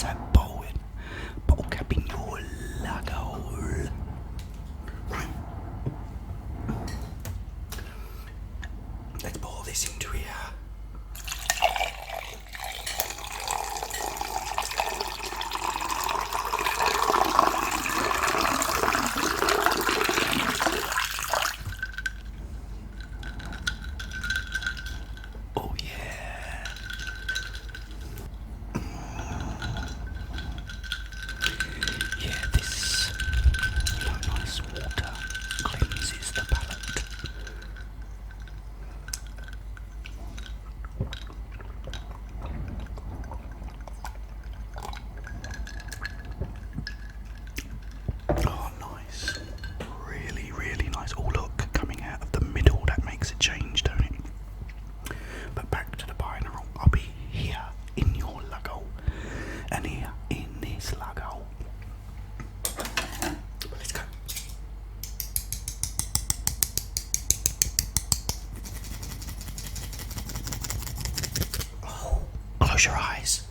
So bottle cap in your lug hole. Right. Let's pour this into here. Oh yeah. Yeah, this nice water cleanses the palate. Oh, nice. Really, really nice. Oh, look, coming out of the middle, that makes a change, don't it? But back to the binaural. I'll be here in your lug hole and here in this lug hole. Let's go. Oh, close your eyes.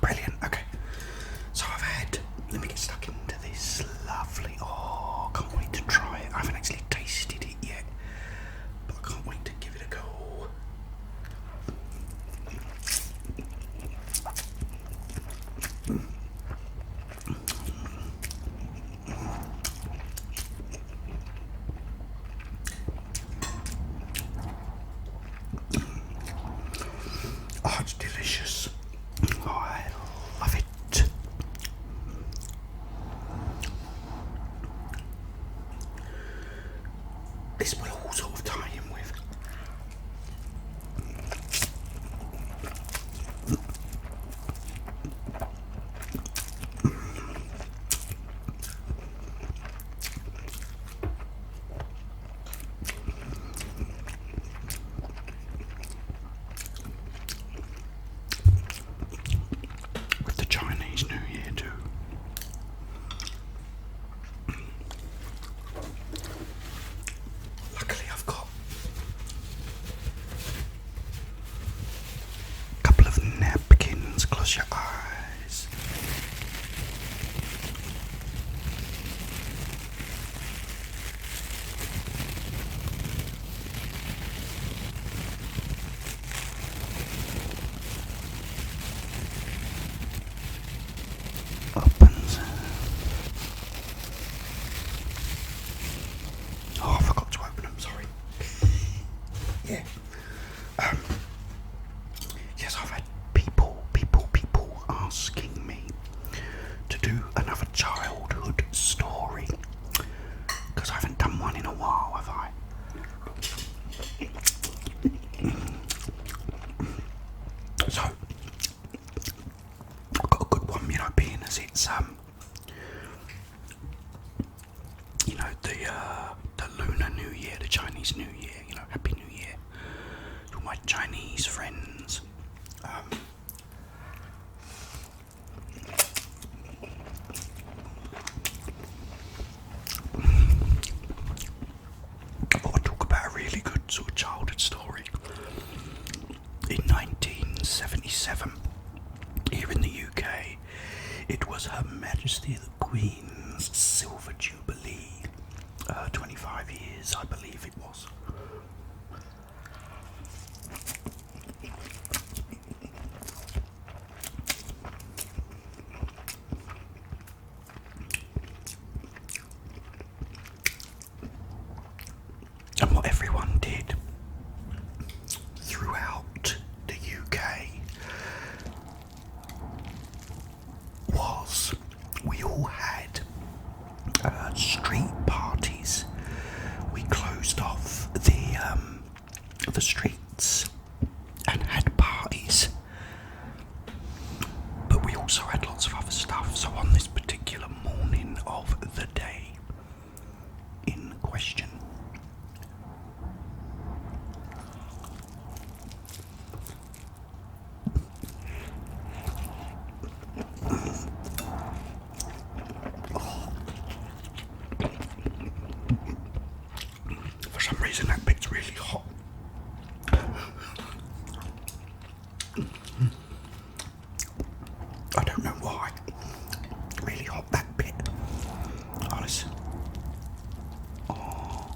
Brilliant. Okay. So let me get stuck into this lovely. Oh, can't wait to try it. I haven't actually tasted it yet, but I can't wait to give it a go. Oh, it's delicious. Oh, I love it. This will all sort of tie in with the Chinese New Year too. Luckily I've got a couple of napkins. Close your eyes. Opens. Oh, I forgot to open them, sorry. Yeah. Yes, I've had people asking me to do another childhood story. Because I haven't done one in a while, have I? So, I've got a good one, being as it's, the Lunar New Year, the Chinese New Year, Happy New Year to my Chinese friends. I thought I'd talk about a really good sort of childhood story. In 1977, here in the UK, it was Her Majesty the Queen's Silver Jubilee. 25 years, I believe it was. And what everyone did throughout the UK was we all had street parties. We closed off the streets and had parties, but we also had lots of other stuff. So on this particular morning of the day in question, reason that bit's really hot. I don't know why. Really hot, that bit. Honest. Oh.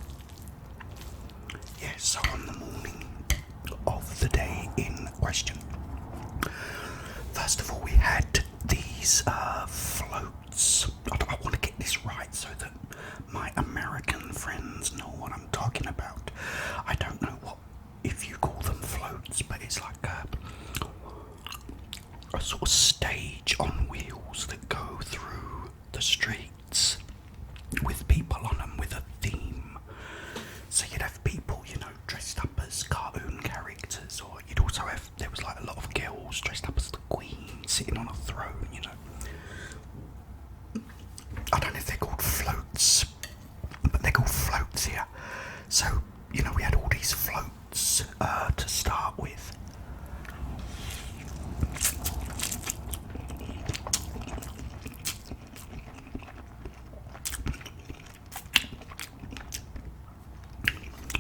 Yeah, so on the morning of the day in question, first of all we had these floats. I want to get this right so that my American friends know what I'm talking about. I don't know what, if you call them floats, but it's like a sort of stage on wheels that go through the streets with people on them with a theme. So you'd have people, you know, dressed up as cartoon characters, or you'd also have, there was like a lot of girls dressed up as the Queen sitting on a throne, you know. I don't know if they're called floats, but they're called floats here. So, you know, we had all these floats to start with.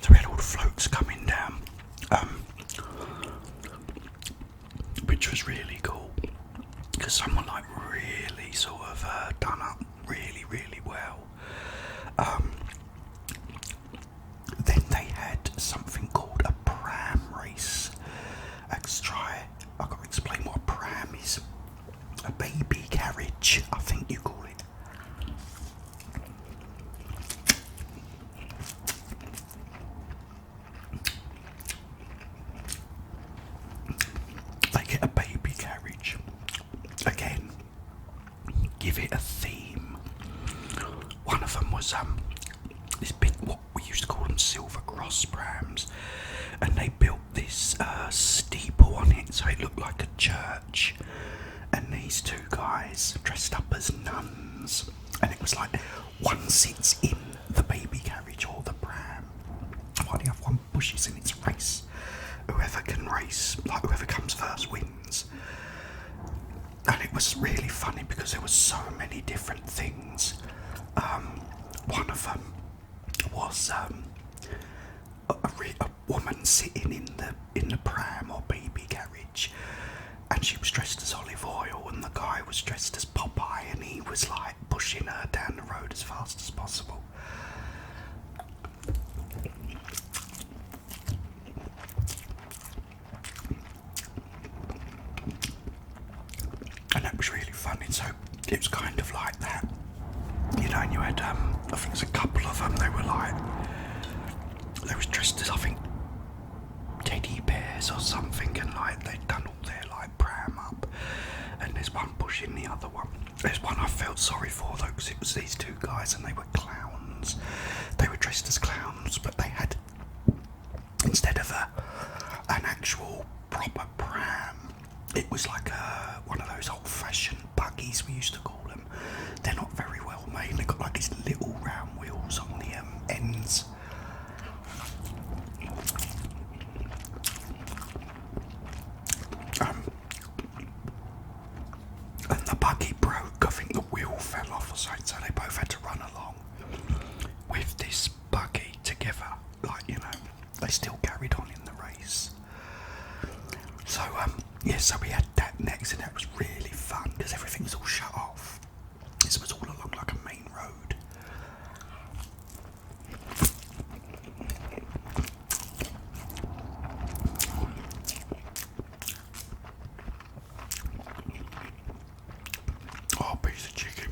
So we had all the floats coming down, which was really cool, because someone like really sort of done up really, really well. Then they had something called a pram race. I've got to explain what a pram is. A baby carriage, I think you call it. They get a baby carriage. Again, give it a theme. One of them was this big, what we used to call them silver cross prams, and they built this steeple on it so it looked like a church, and these two guys dressed up as nuns, and it was like one sits in the baby carriage or the pram while the other one pushes, and it's a race. Whoever can race, like whoever comes first wins. And it was really funny because there were so many different things. One of them was a woman sitting in the pram or baby carriage, and she was dressed as Olive Oil, and the guy was dressed as Popeye, and he was like pushing her down the road as fast as possible. And that was really funny. So it was kind of like that, you know. And you had I think there's a couple of them, they was dressed as, I think, teddy bears or something, and like they'd done all their like pram up, and there's one pushing the other one. There's one I felt sorry for though, because it was these two guys and they were clowns. They were dressed as clowns, but they had, instead of an actual proper pram, it was like one of those old-fashioned buggies, we used to call them. They're not very well made. They've got like these little round wheels on the ends. And the buggy broke. I think the wheel fell off or something, so they both had to run along with this buggy together. Like, you know, they still carried on in the race. So yeah, so we had that next, and that was really fun because everything was all shut off. This was all along like a main road. Oh, piece of chicken.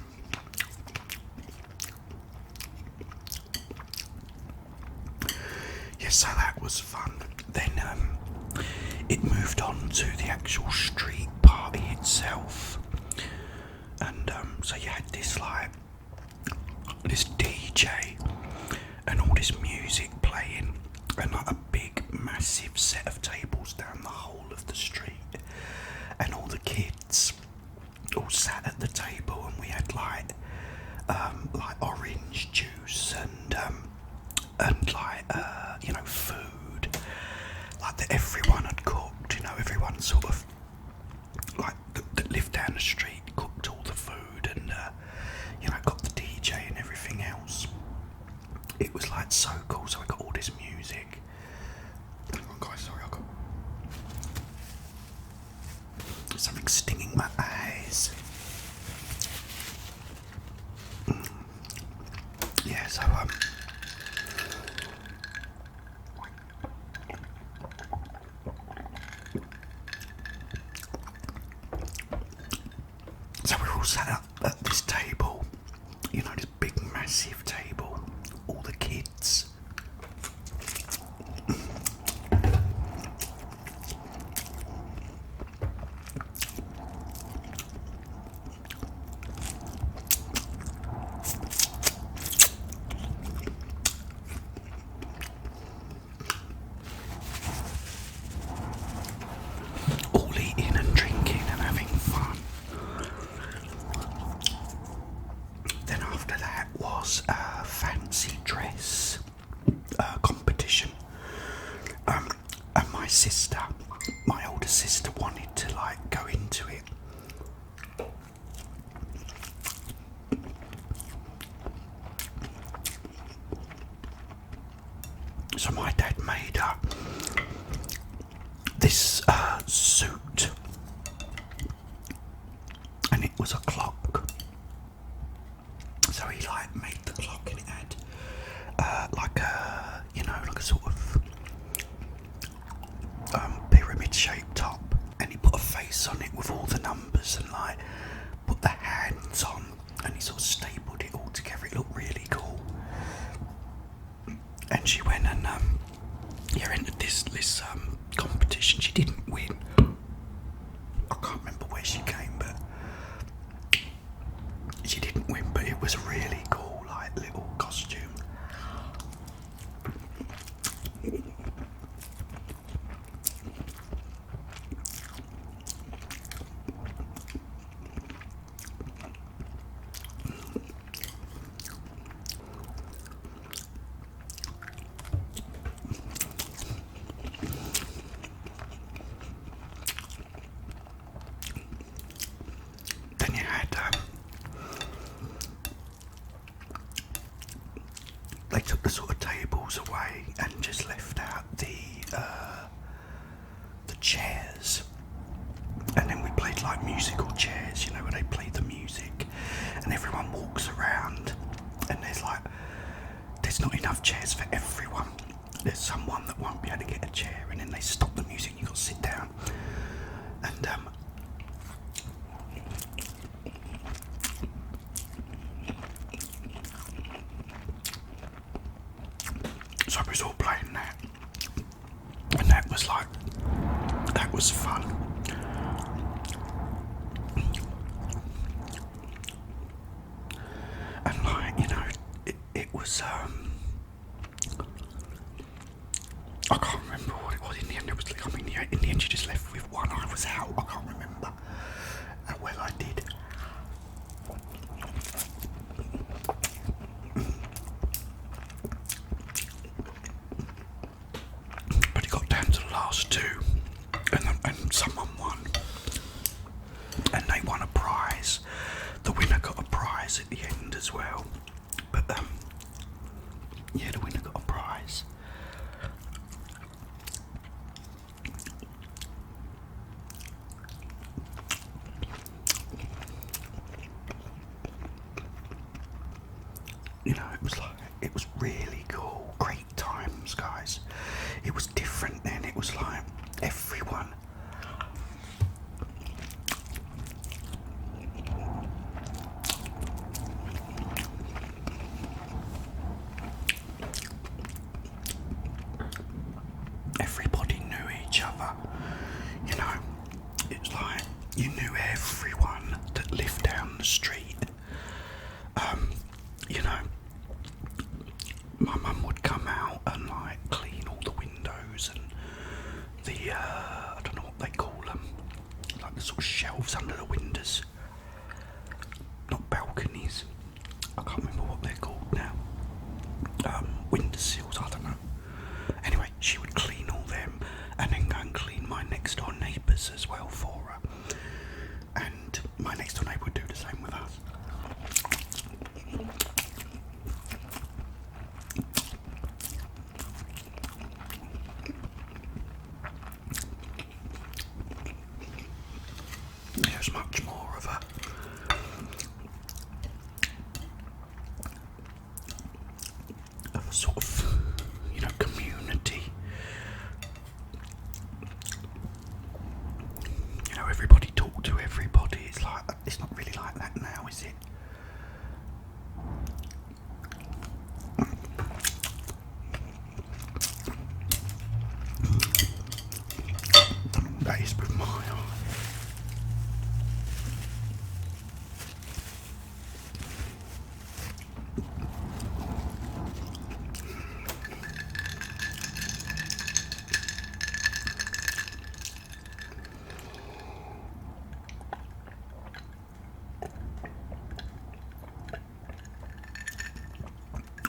Yes, so that was fun. Then it moved on to the actual street party itself, and so you had this like this DJ and all this music playing, and like a big massive set of tables down the whole of the street, and all the kids all sat at the table, and we had like orange juice and like you know, food like that everyone had cooked. You know, everyone sort of like that lived down the street cooked all the food, and you know, got the DJ and everything else. It was like so cool. So we got all this music sat up at this table, you know, this big massive table, all the kids. All eating and drinking and having fun. Then after that was a fancy dress competition. And my sister, my older sister, wanted to like go into it. So my dad made her this suit, and it was a clock. So he like made the clock, and it had like a, you know, like a sort of pyramid shaped top, and he put a face on it with all the numbers and like put the hands on, and he sort of stapled it all together. It looked really cool. And she went and entered this competition. She didn't win. I can't remember where she came, but she didn't win. But it was a really cool like little costume. Then you had they took the sort of tables away and just left out the chairs, and then we played like musical chairs, you know, where they play the music and everyone walks around, and there's not enough chairs for everyone. There's someone that won't be able to get a chair, and then they stop the music and you've got to sit down. And so I was all playing that, and that was fun. And like, you know, it was I can't remember what it was in the end. It was like, I mean, in the end she just left with one. I was out. I can't remember how well I did. But it got down to the last two, and someone won, and they won a prize. The winner got a prize at the end as well. But yeah, the winner got a prize. You know, it was really cool. Great times, guys. It was different then. It was like everyone. Everybody knew each other. You know, it's like you knew everyone that lived down the street. You know, my mum would come out and like clean all the windows and the I don't know what they call them, like the sort of shelves under the windows, not balconies. I can't remember what they're called now. Window sills, I don't know. Anyway, she would clean all them and then go and clean my next door neighbours as well for her. And my next door neighbour would do the same with us. There's much more of a sort of, you know, community. You know, everybody talked to everybody. It's not really like that now, is it? That is with my eye.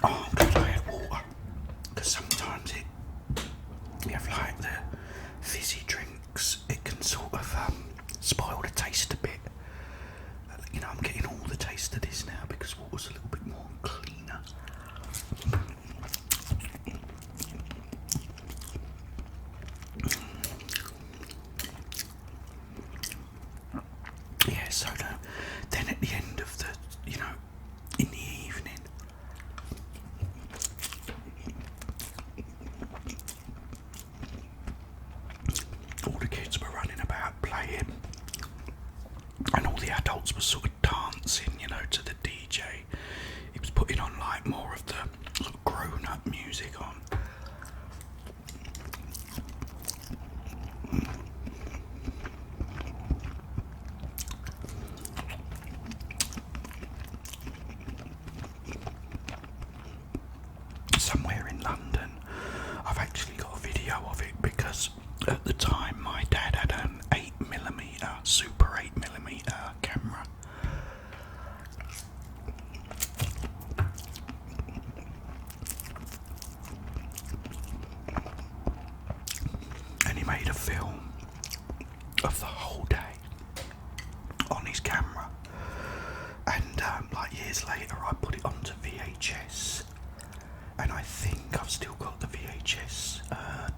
Oh, I'm glad I had water, because sometimes you have like the fizzy drinks, it can sort of spoil the taste a bit. You know, I'm getting all the taste of this now because water's a little bit more cleaner. Yeah, so then at the end of the, you know, in the evening, all the kids were running about playing, and all the adults were sort of dancing, you know, to the DJ. He was putting on like more of the sort of grown-up music on. Somewhere in London, I've actually got a video of it because at the time my dad had an 8mm, super 8mm camera. And he made a film of the whole day on his camera. And like years later I put it onto VHS. And I think I've still got the VHS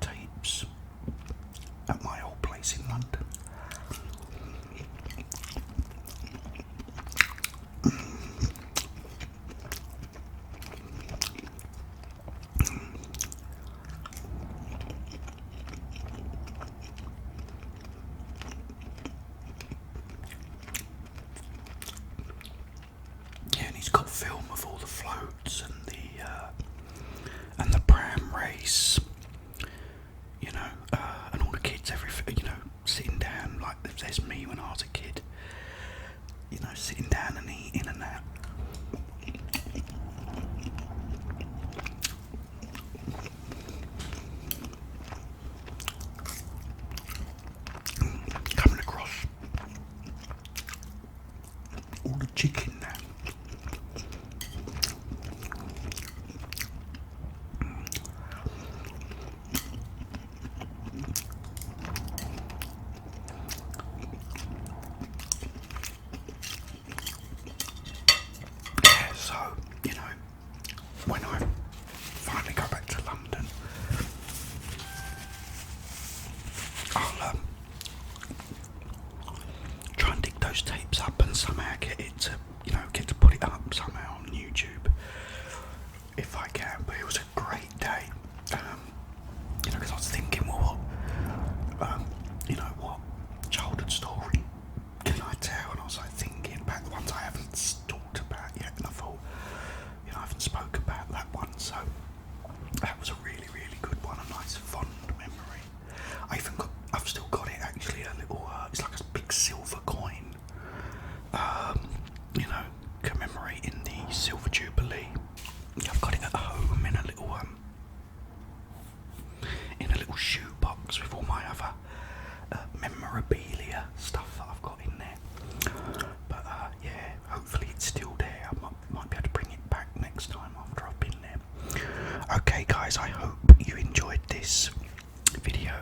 tapes at my old place in London. Yeah, and he's got film of all the floats and the Pram race, you know, and all the kids, you know, sitting down like there's me when I was a kid, you know, sitting down and eating and that. Coming across all the chicken now. Yeah, so, you know, when I finally go back to London, I'll try and dig those tapes up and somehow get it to, you know, get to put it up somehow on YouTube if I can. But it was a great day, you know, because I was thinking, well, you know, what childhood story can I tell? And I was like thinking about the ones I haven't talked about yet, and I thought, you know, I haven't spoke about that one, so that was a really, really good one, a nice fond memory. I've still got it actually, a little, it's like a big silver coin, you know, commemorating the Silver Jubilee. I've got it at home in a little shoebox with all my other memorabilia stuff that I've got in there. But yeah, hopefully it's still there. I might be able to bring it back next time after I've been there. Okay guys, I hope you enjoyed this video.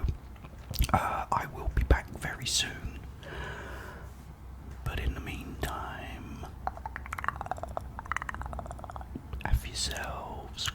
I will be back very soon. But in the meantime, have yourselves